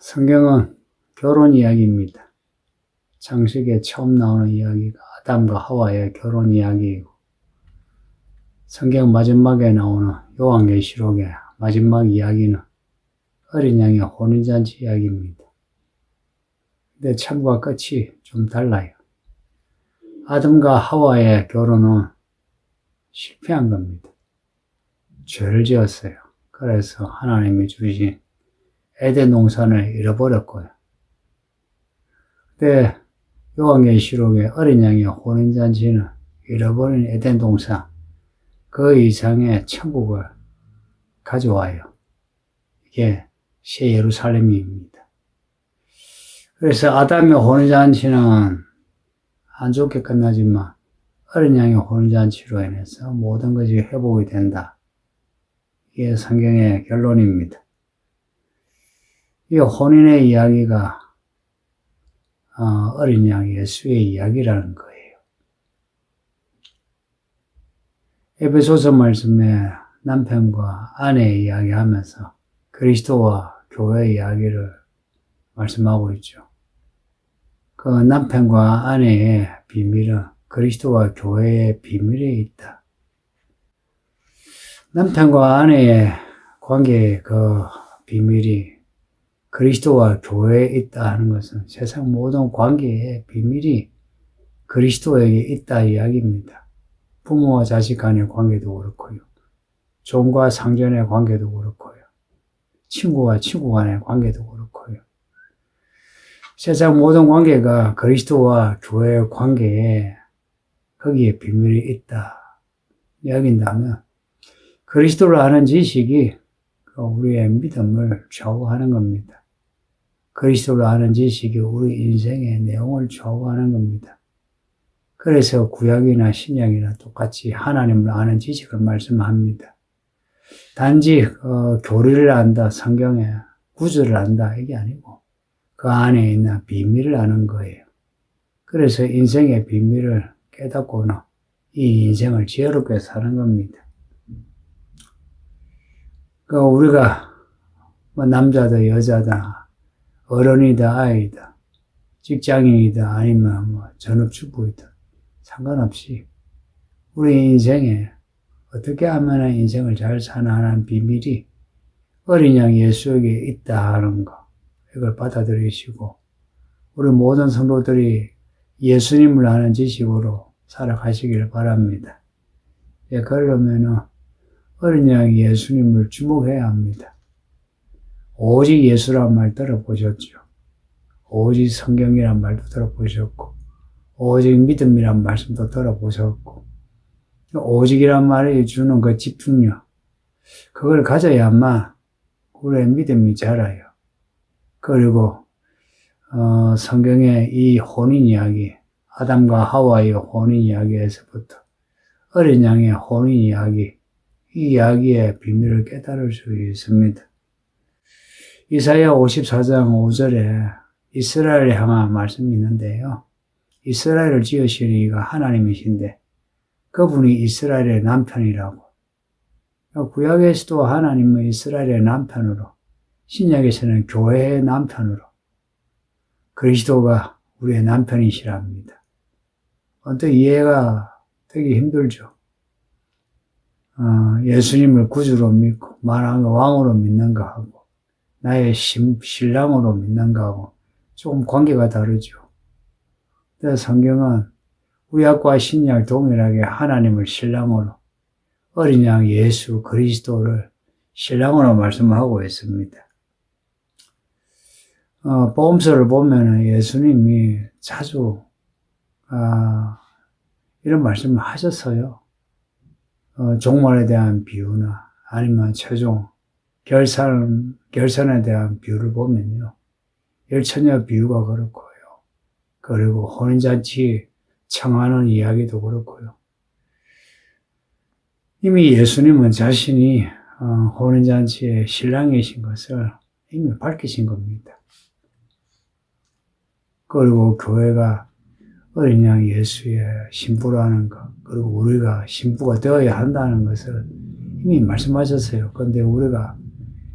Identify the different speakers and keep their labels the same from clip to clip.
Speaker 1: 성경은 결혼 이야기입니다. 창세기에 처음 나오는 이야기가 아담과 하와의 결혼 이야기이고, 성경 마지막에 나오는 요한계시록의 마지막 이야기는 어린 양의 혼인잔치 이야기입니다. 근데 참과 끝이 좀 달라요. 아담과 하와의 결혼은 실패한 겁니다. 죄를 지었어요. 그래서 하나님이 주신 에덴 동산을 잃어버렸고요. 근데 요한계시록의 어린 양의 혼인잔치는 잃어버린 에덴 동산, 그 이상의 천국을 가져와요. 이게 새 예루살렘입니다. 그래서 아담의 혼인잔치는 안 좋게 끝나지만 어린 양의 혼인잔치로 인해서 모든 것이 회복이 된다. 이게 성경의 결론입니다. 이 혼인의 이야기가 어린 양 예수의 이야기라는 거예요. 에베소서 말씀에 남편과 아내의 이야기하면서 그리스도와 교회의 이야기를 말씀하고 있죠. 그 남편과 아내의 비밀은 그리스도와 교회의 비밀에 있다. 남편과 아내의 관계의 그 비밀이 그리스도와 교회에 있다 하는 것은 세상 모든 관계의 비밀이 그리스도에게 있다 이야기입니다. 부모와 자식 간의 관계도 그렇고요. 종과 상전의 관계도 그렇고요. 친구와 친구 간의 관계도 그렇고요. 세상 모든 관계가 그리스도와 교회의 관계에 거기에 비밀이 있다 이야기한다면 그리스도를 아는 지식이 우리의 믿음을 좌우하는 겁니다. 그리스도를 아는 지식이 우리 인생의 내용을 좌우하는 겁니다. 그래서 구약이나 신약이나 똑같이 하나님을 아는 지식을 말씀합니다. 단지 교리를 안다, 성경의 구절을 안다 이게 아니고 그 안에 있는 비밀을 아는 거예요. 그래서 인생의 비밀을 깨닫고는 이 인생을 지혜롭게 사는 겁니다. 우리가 남자다 여자다 어른이다 아이다 직장인이다 아니면 전업주부이다 상관없이 우리 인생에 어떻게 하면 인생을 잘 사나 하는 비밀이 어린 양 예수에게 있다 하는 거 이걸 받아들이시고 우리 모든 성도들이 예수님을 아는 지식으로 살아가시기를 바랍니다. 그러려면 어린 양 예수님을 주목해야 합니다. 오직 예수란 말 들어보셨죠? 오직 성경이란 말도 들어보셨고 오직 믿음이란 말씀도 들어보셨고 오직이란 말이 주는 그 집중력 그걸 가져야만 우리의 믿음이 자라요. 그리고 성경의 이 혼인 이야기 아담과 하와의 혼인 이야기에서부터 어린 양의 혼인 이야기 이 이야기의 비밀을 깨달을 수 있습니다. 이사야 54장 5절에 이스라엘을 향한 말씀이 있는데요. 이스라엘을 지으신 이가 하나님이신데 그분이 이스라엘의 남편이라고. 구약에서도 하나님은 이스라엘의 남편으로 신약에서는 교회의 남편으로 그리스도가 우리의 남편이시랍니다. 언뜻 이해가 되기 힘들죠. 예수님을 구주로 믿고 만왕의 왕으로 믿는 거하고 나의 신랑으로 믿는 거하고 조금 관계가 다르죠. 그래서 성경은 구약과 신약 동일하게 하나님을 신랑으로 어린 양 예수 그리스도를 신랑으로 말씀하고 있습니다. 복음서를 보면 예수님이 자주 이런 말씀을 하셨어요. 종말에 대한 비유나 아니면 최종 결산에 대한 비유를 보면요. 열처녀 비유가 그렇고요. 그리고 혼인잔치 청하는 이야기도 그렇고요. 이미 예수님은 자신이 혼인잔치의 신랑이신 것을 이미 밝히신 겁니다. 그리고 교회가 어린 양 예수의 신부라는 것, 그리고 우리가 신부가 되어야 한다는 것을 이미 말씀하셨어요. 그런데 우리가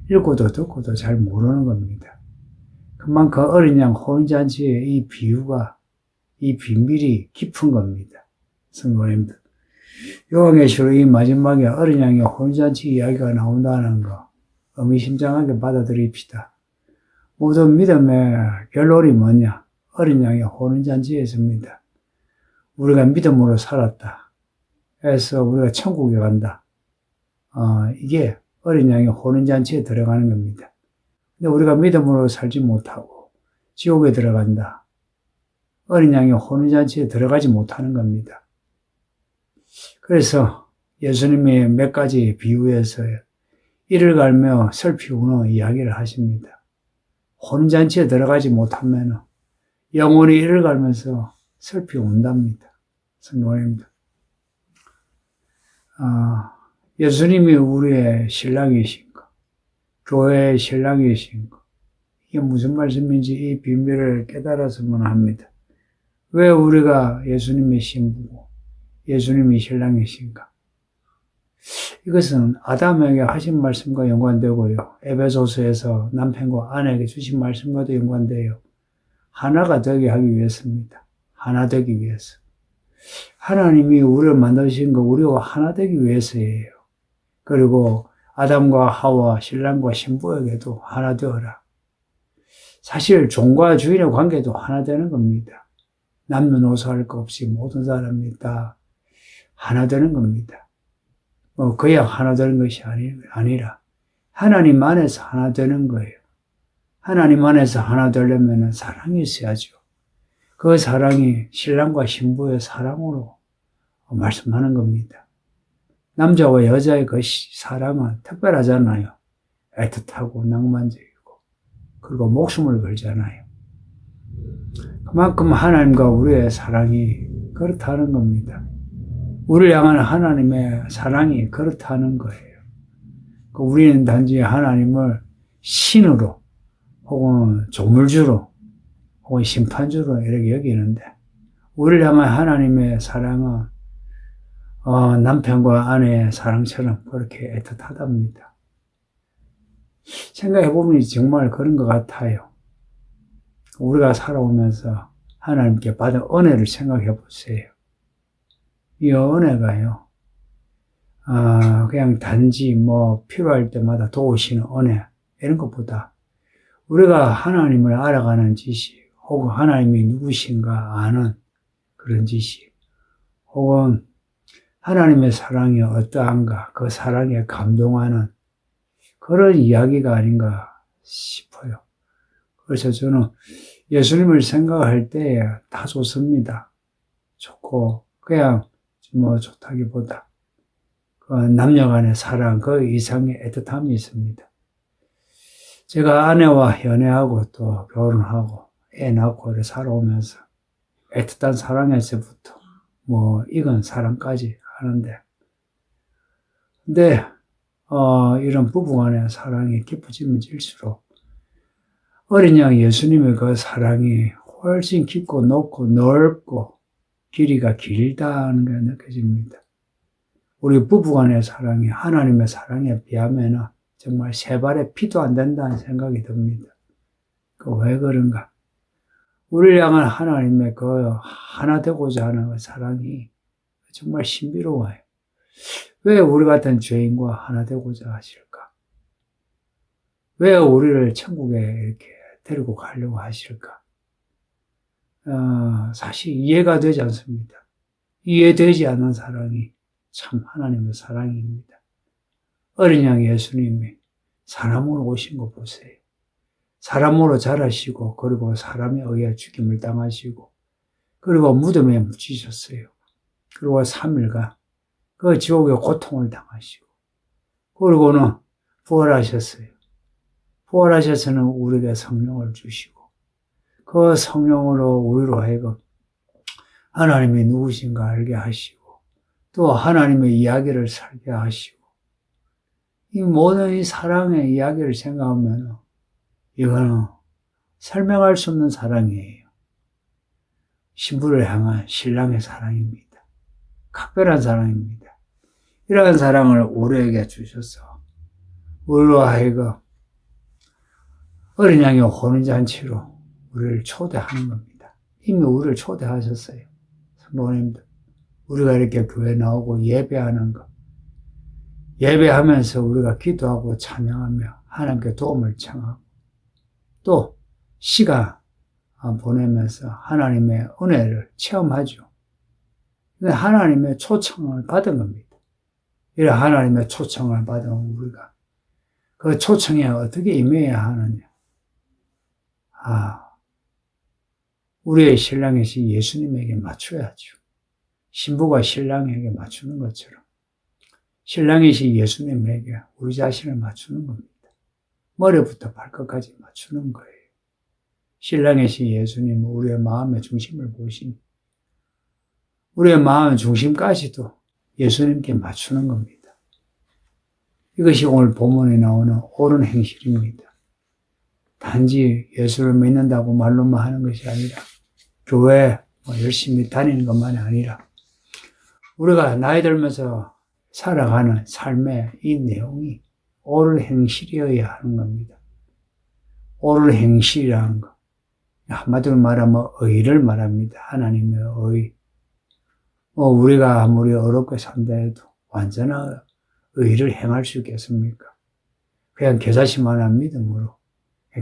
Speaker 1: 읽고도 듣고도 잘 모르는 겁니다. 그만큼 어린 양 혼인잔치의 이 비유가, 이 비밀이 깊은 겁니다. 성도님들. 요한계시록 이 마지막에 어린 양의 혼인잔치 이야기가 나온다는 거 의미심장하게 받아들입시다. 모든 믿음의 결론이 뭐냐? 어린 양의 혼인잔치였습니다. 우리가 믿음으로 살았다 해서 우리가 천국에 간다. 이게 어린 양의 혼인잔치에 들어가는 겁니다. 근데 우리가 믿음으로 살지 못하고 지옥에 들어간다. 어린 양의 혼인잔치에 들어가지 못하는 겁니다. 그래서 예수님이 몇 가지 비유에서 이를 갈며 슬피 우는 이야기를 하십니다. 혼인잔치에 들어가지 못하면 영원히 이를 갈면서 슬피 운답니다. 성도님들. 예수님이 우리의 신랑이신가? 교회의 신랑이신가? 이게 무슨 말씀인지 이 비밀을 깨달았으면 합니다. 왜 우리가 예수님의 신부고 예수님이 신랑이신가? 이것은 아담에게 하신 말씀과 연관되고요. 에베소서에서 남편과 아내에게 주신 말씀과도 연관돼요. 하나가 되게 하기 위해서입니다. 하나 되기 위해서. 하나님이 우리를 만드신 거 우리와 하나 되기 위해서예요. 그리고 아담과 하와, 신랑과 신부에게도 하나 되어라. 사실 종과 주인의 관계도 하나 되는 겁니다. 남녀노소할 것 없이 모든 사람이 다 하나 되는 겁니다. 그냥 하나 되는 것이 아니라 하나님 안에서 하나 되는 거예요. 하나님 안에서 하나 되려면 사랑이 있어야죠. 그 사랑이 신랑과 신부의 사랑으로 말씀하는 겁니다. 남자와 여자의 그 사랑은 특별하잖아요. 애틋하고 낭만적이고 그리고 목숨을 걸잖아요. 그만큼 하나님과 우리의 사랑이 그렇다는 겁니다. 우리를 향한 하나님의 사랑이 그렇다는 거예요. 우리는 단지 하나님을 신으로 혹은 조물주로 혹은 심판주로 이렇게 여기는데 우리를 향한 하나님의 사랑은 남편과 아내의 사랑처럼 그렇게 애틋하답니다. 생각해보면 정말 그런 것 같아요. 우리가 살아오면서 하나님께 받은 은혜를 생각해 보세요. 이 은혜가요, 그냥 단지 필요할 때마다 도우시는 은혜, 이런 것보다 우리가 하나님을 알아가는 지식, 혹은 하나님이 누구신가 아는 그런 지식, 혹은 하나님의 사랑이 어떠한가, 그 사랑에 감동하는 그런 이야기가 아닌가 싶어요. 그래서 저는 예수님을 생각할 때 다 좋습니다. 좋고, 그냥 좋다기보다 그 남녀 간의 사랑, 그 이상의 애틋함이 있습니다. 제가 아내와 연애하고 또 결혼하고 애 낳고 이렇게 살아오면서 애틋한 사랑에서부터 익은 사랑까지 하는데, 근데 이런 부부간의 사랑이 깊어지면 질수록 어린 양 예수님의 그 사랑이 훨씬 깊고 높고 넓고 길이가 길다는 게 느껴집니다. 우리 부부간의 사랑이 하나님의 사랑에 비하면 정말 세 발의 피도 안 된다는 생각이 듭니다. 왜 그런가? 우리를 향한 하나님의 그 하나 되고자 하는 그 사랑이 정말 신비로워요. 왜 우리 같은 죄인과 하나 되고자 하실까? 왜 우리를 천국에 이렇게 데리고 가려고 하실까? 사실 이해가 되지 않습니다. 이해되지 않는 사랑이 참 하나님의 사랑입니다. 어린 양 예수님이 사람으로 오신 거 보세요. 사람으로 자라시고, 그리고 사람에 의해 죽임을 당하시고, 그리고 무덤에 묻히셨어요. 그리고 3일간 그 지옥의 고통을 당하시고, 그리고는 부활하셨어요. 부활하셔서는 우리에게 성령을 주시고, 그 성령으로 우리로 하여금 하나님이 누구신가 알게 하시고, 또 하나님의 이야기를 살게 하시고, 이 모든 이 사랑의 이야기를 생각하면 이거는 설명할 수 없는 사랑이에요. 신부를 향한 신랑의 사랑입니다. 각별한 사랑입니다. 이러한 사랑을 우리에게 주셔서 우리로 하여금 어린 양의 혼인잔치로 우리를 초대하는 겁니다. 이미 우리를 초대하셨어요. 성도님들, 우리가 이렇게 교회 나오고 예배하는 것, 예배하면서 우리가 기도하고 찬양하며 하나님께 도움을 청하고 또 시간 보내면서 하나님의 은혜를 체험하죠. 하나님의 초청을 받은 겁니다. 이런 하나님의 초청을 받은 우리가 그 초청에 어떻게 임해야 하느냐. 우리의 신랑이신 예수님에게 맞춰야죠. 신부가 신랑에게 맞추는 것처럼 신랑이신 예수님에게 우리 자신을 맞추는 겁니다. 머리부터 발끝까지 맞추는 거예요. 신랑이신 예수님은 우리의 마음의 중심을 보시니 우리의 마음의 중심까지도 예수님께 맞추는 겁니다. 이것이 오늘 본문에 나오는 옳은 행실입니다. 단지 예수를 믿는다고 말로만 하는 것이 아니라 교회 열심히 다니는 것만이 아니라 우리가 나이 들면서 살아가는 삶의 이 내용이 옳은 행실이어야 하는 겁니다. 옳은 행실이라는 것, 한마디로 말하면 의를 말합니다. 하나님의 의. 우리가 아무리 어렵게 산다 해도 완전한 의를 행할 수 있겠습니까? 그냥 개사실만한 믿음으로,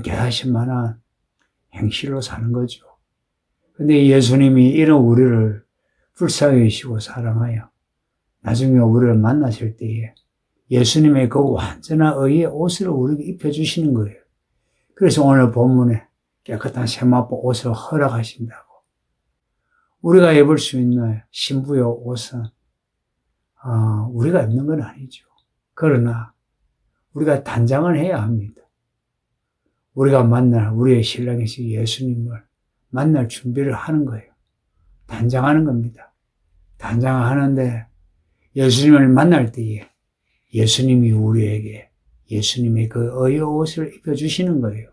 Speaker 1: 개사실만한 행실로 사는 거죠. 근데 예수님이 이런 우리를 불쌍히 여기시고 사랑하여 나중에 우리를 만나실 때에 예수님의 그 완전한 의의 옷을 우리에게 입혀주시는 거예요. 그래서 오늘 본문에 깨끗한 세마포 옷을 허락하신다고. 우리가 입을 수 있는 신부의 옷은 우리가 입는 건 아니죠. 그러나 우리가 단장을 해야 합니다. 우리가 만날 우리의 신랑이신 예수님을 만날 준비를 하는 거예요. 단장하는 겁니다. 단장하는데 예수님을 만날 때에 예수님이 우리에게 예수님의 그 의의 옷을 입혀주시는 거예요.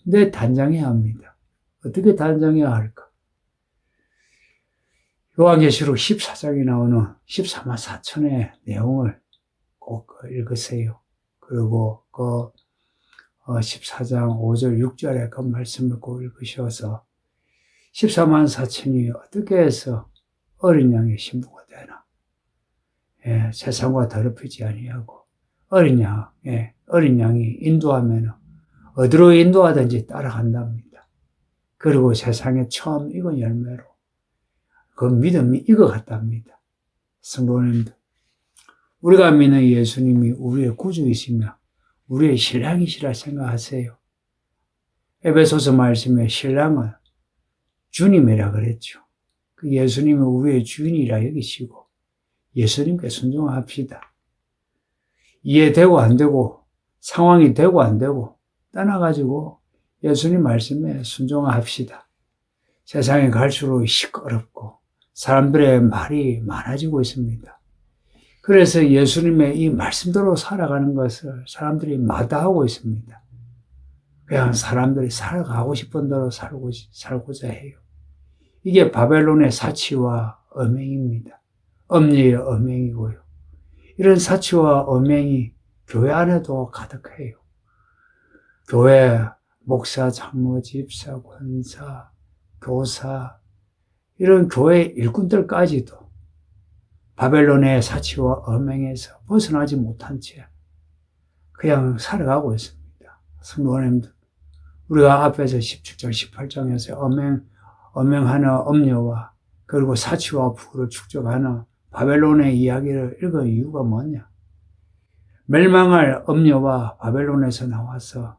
Speaker 1: 근데 단장해야 합니다. 어떻게 단장해야 할까? 요한계시록 14장에 나오는 14만 4천의 내용을 꼭 읽으세요. 그리고 그 14장 5절 6절의 그 말씀을 꼭 읽으셔서 14만 4천이 어떻게 해서 어린 양의 신부가 되나? 세상과 더럽히지 아니하고 어린 양이 인도하면 어디로 인도하든지 따라간답니다. 그리고 세상에 처음 익은 열매로 그 믿음이 익어갔답니다. 성도님들, 우리가 믿는 예수님이 우리의 구주이시며 우리의 신랑이시라 생각하세요. 에베소서 말씀에 신랑은 주님이라 그랬죠. 그 예수님은 우리의 주인이라 여기시고 예수님께 순종합시다. 이해되고 안 되고 상황이 되고 안 되고 떠나가지고 예수님 말씀에 순종합시다. 세상에 갈수록 시끄럽고 사람들의 말이 많아지고 있습니다. 그래서 예수님의 이 말씀대로 살아가는 것을 사람들이 마다하고 있습니다. 그냥 사람들이 살아가고 싶은 대로 살고자 해요. 이게 바벨론의 사치와 엄행입니다. 엄리의 엄행이고요. 이런 사치와 엄행이 교회 안에도 가득해요. 교회 목사, 장로, 집사, 권사, 교사 이런 교회 일꾼들까지도 바벨론의 사치와 엄행에서 벗어나지 못한 채 그냥 살아가고 있습니다. 성도님들, 우리가 앞에서 17장, 18장에서 엄행하는 엄녀와 그리고 사치와 부를 축적하는 바벨론의 이야기를 읽은 이유가 뭐냐? 멸망할 엄녀와 바벨론에서 나와서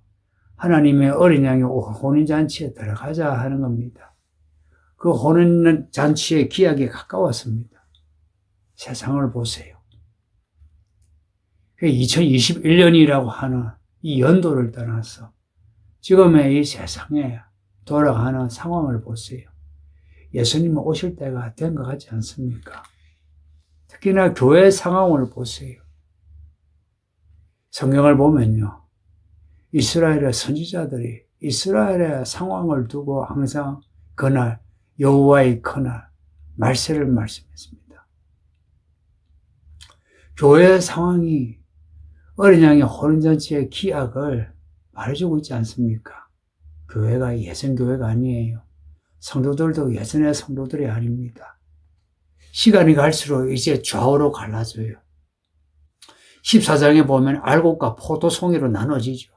Speaker 1: 하나님의 어린 양의 혼인잔치에 들어가자 하는 겁니다. 그 혼인잔치의 기약이 가까웠습니다. 세상을 보세요. 2021년이라고 하는 이 연도를 떠나서 지금의 이 세상에 돌아가는 상황을 보세요. 예수님은 오실 때가 된 것 같지 않습니까? 특히나 교회 상황을 보세요. 성경을 보면요. 이스라엘의 선지자들이 이스라엘의 상황을 두고 항상 그날 여호와의 그날 말세를 말씀했습니다. 교회의 상황이 어린 양의 혼인잔치의 기약을 말해주고 있지 않습니까? 교회가 예선교회가 아니에요. 성도들도 예전의 성도들이 아닙니다. 시간이 갈수록 이제 좌우로 갈라져요. 14장에 보면 알곡과 포도송이로 나눠지죠.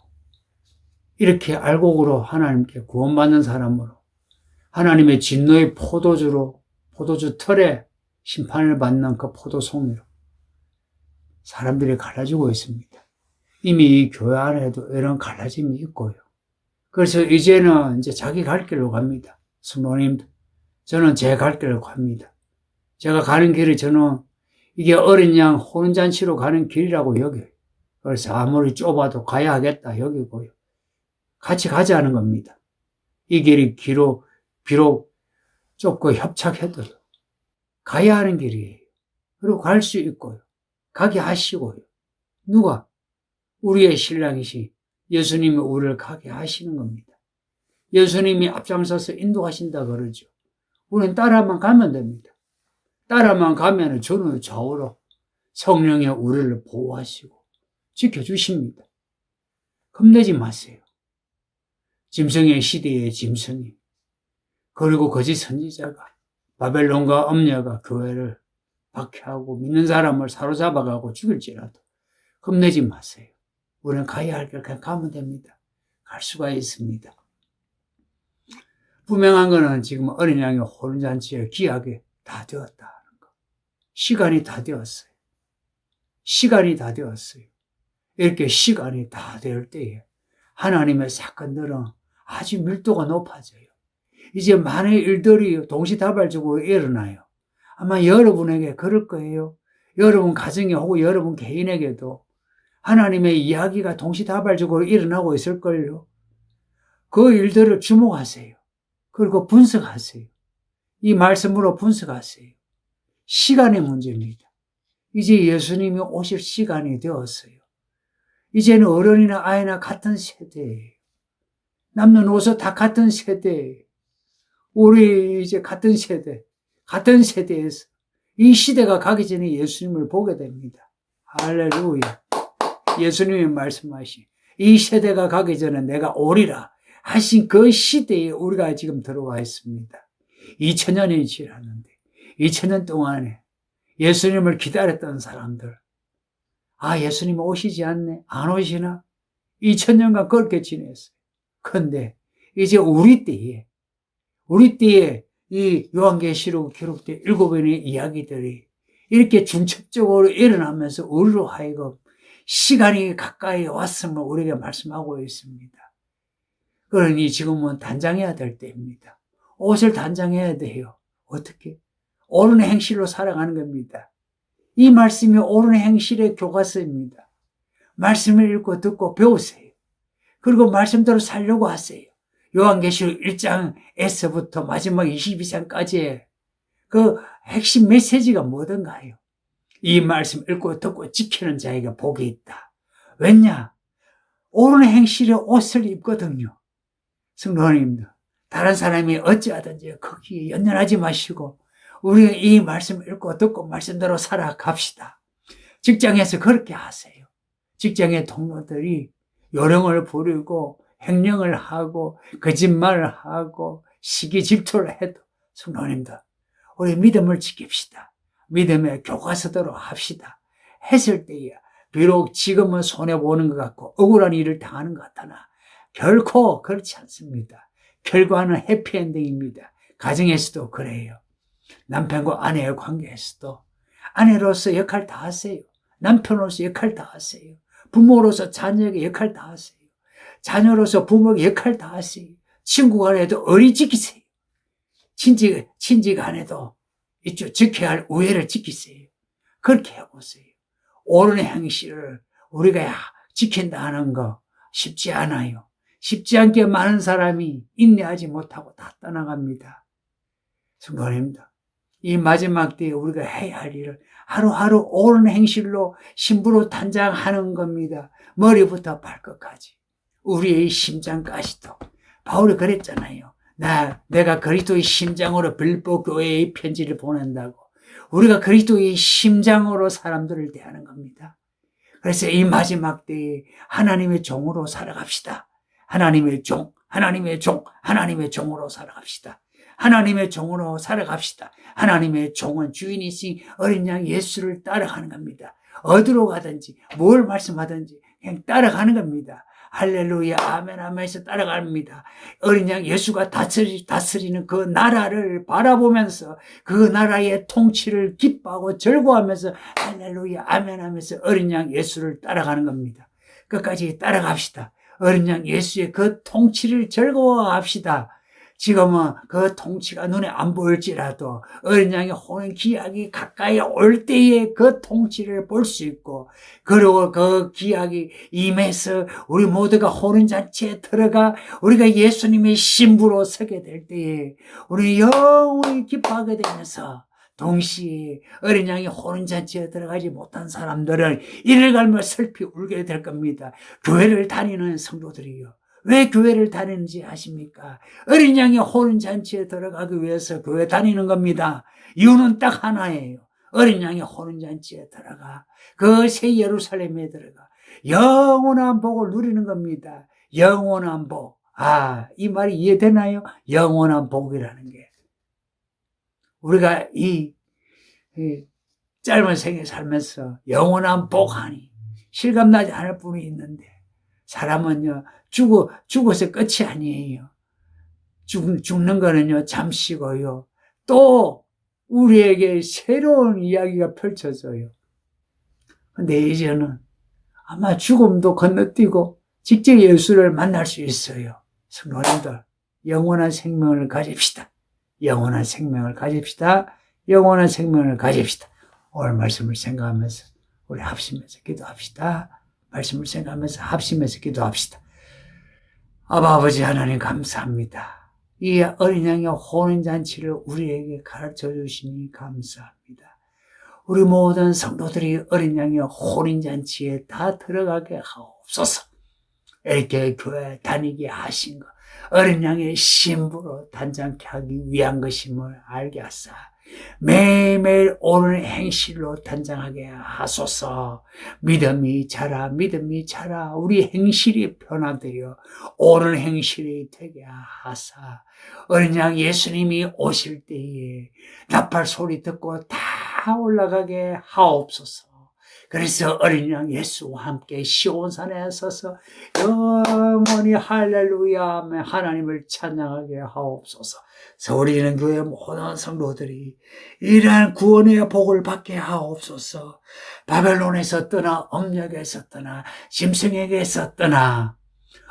Speaker 1: 이렇게 알곡으로 하나님께 구원받는 사람으로 하나님의 진노의 포도주 털에 심판을 받는 그 포도송이로 사람들이 갈라지고 있습니다. 이미 이 교회 안에도 이런 갈라짐이 있고요. 그래서 이제는 이제 자기 갈 길로 갑니다. 성도님들, 저는 제 갈 길로 갑니다. 제가 가는 길이 저는 이게 어린 양 혼인잔치로 가는 길이라고 여겨요. 그래서 아무리 좁아도 가야 하겠다 여기고요. 같이 가자는 겁니다. 이 길이 비록 좁고 협착해도 가야 하는 길이에요. 그리고 갈 수 있고요. 가게 하시고요. 누가? 우리의 신랑이시 예수님이 우리를 가게 하시는 겁니다. 예수님이 앞장서서 인도하신다 그러죠. 우리는 따라만 가면 됩니다. 따라만 가면 전후 좌우로 성령이 우리를 보호하시고 지켜주십니다. 겁내지 마세요. 짐승의 시대의 짐승이, 그리고 거짓 선지자가, 바벨론과 엄녀가 교회를 박해하고 믿는 사람을 사로잡아가고 죽일지라도 겁내지 마세요. 우리는 가야 할 길 그냥 가면 됩니다. 갈 수가 있습니다. 분명한 거는 지금 어린 양의 혼인잔치에 귀하게 다 되었다는 거. 시간이 다 되었어요. 시간이 다 되었어요. 이렇게 시간이 다 될 때에 하나님의 사건들은 아주 밀도가 높아져요. 이제 많은 일들이 동시다발적으로 일어나요. 아마 여러분에게 그럴 거예요. 여러분 가정에 혹은 여러분 개인에게도 하나님의 이야기가 동시다발적으로 일어나고 있을걸요. 그 일들을 주목하세요. 그리고 분석하세요. 이 말씀으로 분석하세요. 시간의 문제입니다. 이제 예수님이 오실 시간이 되었어요. 이제는 어른이나 아이나 같은 세대예요. 남녀노소 다 같은 세대예요. 우리 이제 같은 세대에서 이 시대가 가기 전에 예수님을 보게 됩니다. 할렐루야. 예수님이 말씀하신 이 세대가 가기 전에 내가 오리라 하신 그 시대에 우리가 지금 들어와 있습니다. 2000년이 지났는데 2000년 동안에 예수님을 기다렸던 사람들, 예수님 오시지 않네, 안 오시나? 2000년간 그렇게 지냈어요. 그런데 이제 우리 때에 이 요한계시록 기록된 7번의 이야기들이 이렇게 중첩적으로 일어나면서 우리로 하여금 시간이 가까이 왔음을 우리에게 말씀하고 있습니다. 그러니 지금은 단장해야 될 때입니다. 옷을 단장해야 돼요. 어떻게? 옳은 행실로 살아가는 겁니다. 이 말씀이 옳은 행실의 교과서입니다. 말씀을 읽고 듣고 배우세요. 그리고 말씀대로 살려고 하세요. 요한계시록 1장에서부터 마지막 22장까지의 그 핵심 메시지가 뭐든가요? 이 말씀 읽고 듣고 지키는 자에게 복이 있다. 왜냐? 옳은 행실의 옷을 입거든요. 성도님들, 다른 사람이 어찌하든지 거기에 연연하지 마시고 우리가 이 말씀 읽고 듣고 말씀대로 살아갑시다. 직장에서 그렇게 하세요. 직장의 동료들이 요령을 부리고 횡령을 하고 거짓말을 하고 시기 질투를 해도 성도님들, 우리 믿음을 지킵시다. 믿음의 교과서대로 합시다. 했을 때에 비록 지금은 손해보는 것 같고 억울한 일을 당하는 것 같으나 결코 그렇지 않습니다. 결과는 해피엔딩입니다. 가정에서도 그래요. 남편과 아내의 관계에서도 아내로서 역할 다 하세요. 남편으로서 역할 다 하세요. 부모로서 자녀에게 역할 다 하세요. 자녀로서 부모에게 역할 다 하세요. 친구 간에도 의리 지키세요. 친지 간에도 이쪽 지켜야 할 우애를 지키세요. 그렇게 해보세요. 옳은 행실을 우리가 지킨다 하는 거 쉽지 않아요. 쉽지 않게 많은 사람이 인내하지 못하고 다 떠나갑니다. 성도님들, 이 마지막 때에 우리가 해야 할 일을 하루하루 옳은 행실로 신부로 단장하는 겁니다. 머리부터 발끝까지. 우리의 심장까지도. 바울이 그랬잖아요. 내가 그리스도의 심장으로 빌보 교회의 편지를 보낸다고. 우리가 그리스도의 심장으로 사람들을 대하는 겁니다. 그래서 이 마지막 때에 하나님의 종으로 살아갑시다. 하나님의 종, 하나님의 종, 하나님의 종으로 살아갑시다. 하나님의 종으로 살아갑시다. 하나님의 종은 주인이신 어린 양 예수를 따라가는 겁니다. 어디로 가든지 뭘 말씀하든지 그냥 따라가는 겁니다. 할렐루야, 아멘, 아멘에서 따라갑니다. 어린 양 예수가 다스리는 그 나라를 바라보면서 그 나라의 통치를 기뻐하고 즐거워하면서 할렐루야, 아멘 하면서 어린 양 예수를 따라가는 겁니다. 끝까지 따라갑시다. 어린 양 예수의 그 통치를 즐거워합시다. 지금은 그 통치가 눈에 안 보일지라도 어린 양의 호는 기약이 가까이 올 때에 그 통치를 볼 수 있고, 그리고 그 기약이 임해서 우리 모두가 호는 잔치에 들어가 우리가 예수님의 신부로 서게 될 때에 우리 영원히 기뻐하게 되면서, 동시에 어린 양이 호는 잔치에 들어가지 못한 사람들은 이를 갈며 슬피 울게 될 겁니다. 교회를 다니는 성도들이요, 왜 교회를 다니는지 아십니까? 어린 양이 호는 잔치에 들어가기 위해서 교회 다니는 겁니다. 이유는 딱 하나예요. 어린 양이 호는 잔치에 들어가 그 새 예루살렘에 들어가 영원한 복을 누리는 겁니다. 영원한 복. 이 말이 이해되나요? 영원한 복이라는 게. 우리가 이 짧은 생에 살면서 영원한 복하니 실감나지 않을 뿐이 있는데, 사람은요, 죽어서 끝이 아니에요. 죽는 거는요, 잠시고요. 또, 우리에게 새로운 이야기가 펼쳐져요. 근데 이제는 아마 죽음도 건너뛰고 직접 예수를 만날 수 있어요. 성도님들, 영원한 생명을 가집시다. 영원한 생명을 가집시다. 영원한 생명을 가집시다. 오늘 말씀을 생각하면서 우리 합심해서 기도합시다. 말씀을 생각하면서 합심해서 기도합시다. 아버지 하나님 감사합니다. 이 어린 양의 호는 잔치를 우리에게 가르쳐 주시니 감사합니다. 우리 모든 성도들이 어린 양의 호는 잔치에 다 들어가게 하옵소서. 이렇게 교회 다니게 하신 것, 어린 양의 신부로 단장케 하기 위한 것임을 알게 하사 매일매일 옳은 행실로 단장하게 하소서. 믿음이 자라 우리 행실이 변화되어 옳은 행실이 되게 하사, 어린 양 예수님이 오실 때에 나팔 소리 듣고 다 올라가게 하옵소서. 그래서 어린 양 예수와 함께 시온산에 서서 영원히 할렐루야 하며 하나님을 찬양하게 하옵소서. 서울이는 교회 모든 성도들이 이러한 구원의 복을 받게 하옵소서. 바벨론에서 떠나 엄력에서 떠나 짐승에게서 떠나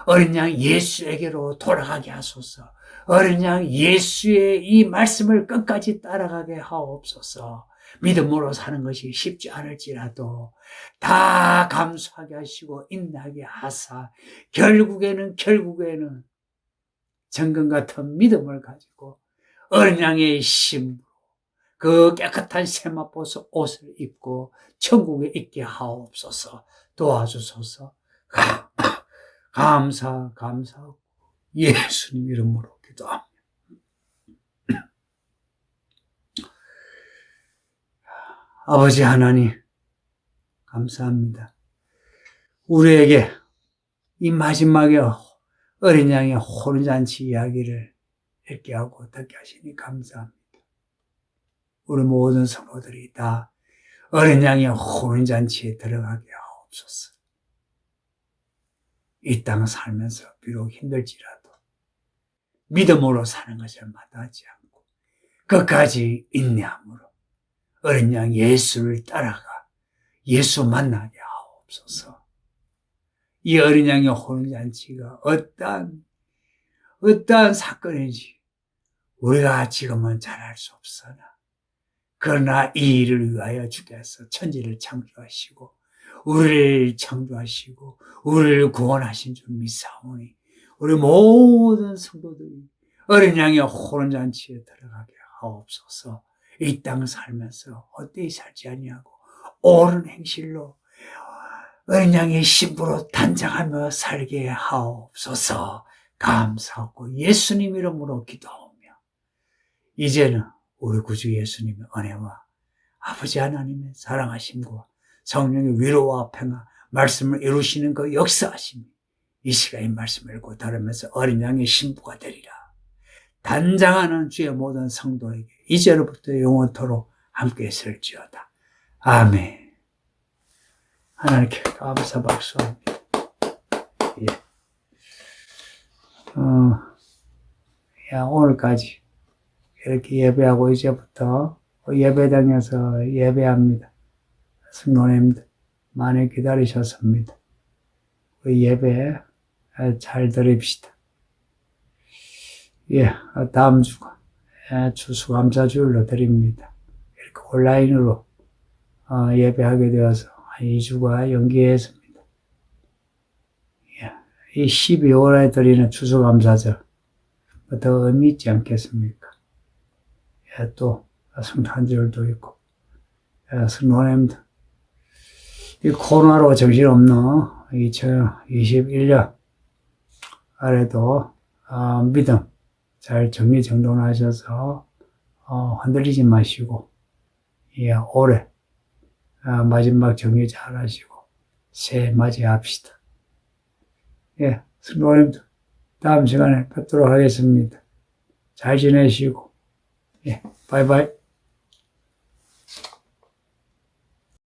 Speaker 1: 어린 양 예수에게로 돌아가게 하소서. 어린 양 예수의 이 말씀을 끝까지 따라가게 하옵소서. 믿음으로 사는 것이 쉽지 않을지라도 다 감수하게 하시고 인내하게 하사 결국에는 정금 같은 믿음을 가지고 어린 양의 신부로 그 깨끗한 세마포스 옷을 입고 천국에 있게 하옵소서. 도와주소서. 감사하고 예수님 이름으로 기도합니다. 아버지 하나님 감사합니다. 우리에게 이 마지막에 어린 양의 호른잔치 이야기를 읽게 하고 듣게 하시니 감사합니다. 우리 모든 성도들이 다 어린 양의 호른잔치에 들어가게 하옵소서. 이 땅 살면서 비록 힘들지라도 믿음으로 사는 것을 마다하지 않고 끝까지 인내함으로 어린 양 예수를 따라가 예수 만나게 하옵소서. 이 어린 양의 호른잔치가 어떠한 사건인지 우리가 지금은 잘 알 수 없으나, 그러나 이 일을 위하여 주께서 천지를 창조하시고 우리를 창조하시고 우리를 구원하신 줄 믿사오니 우리 모든 성도들이 어린 양의 호른잔치에 들어가게 하옵소서. 이 땅 살면서 헛되이 살지 아니하고 옳은 행실로 어린 양의 신부로 단장하며 살게 하옵소서. 감사하고 예수님 이름으로 기도하며 이제는 우리 구주 예수님의 은혜와 아버지 하나님의 사랑하심과 성령의 위로와 평화 말씀을 이루시는 그 역사하심이 이 시간 이 말씀을 읽고 들으면서 어린 양의 신부가 되리라. 단장하는 주의 모든 성도에게 이제로부터 영원토록 함께 있을지어다. 아멘. 하나님께 감사 박수합니다. 예. 오늘까지 이렇게 예배하고 이제부터 예배당에서 예배합니다. 성도님들 많이 기다리셨습니다. 우리 예배 잘 드립시다. 예, 다음 주가 추수감사주일로 드립니다. 이렇게 온라인으로 예배하게 되어서 2주가 연기했습니다. 예, 이 12월에 드리는 추수감사절 더 의미 있지 않겠습니까? 예, 또 성탄절도 있고 성도님들 이 코로나로 정신없는 2021년 아래도 믿음 잘 정리정돈하셔서 흔들리지 마시고 예, 올해 마지막 정리 잘 하시고 새해 맞이합시다. 예, 성도님들 다음 시간에 뵙도록 하겠습니다. 잘 지내시고 예, 바이바이.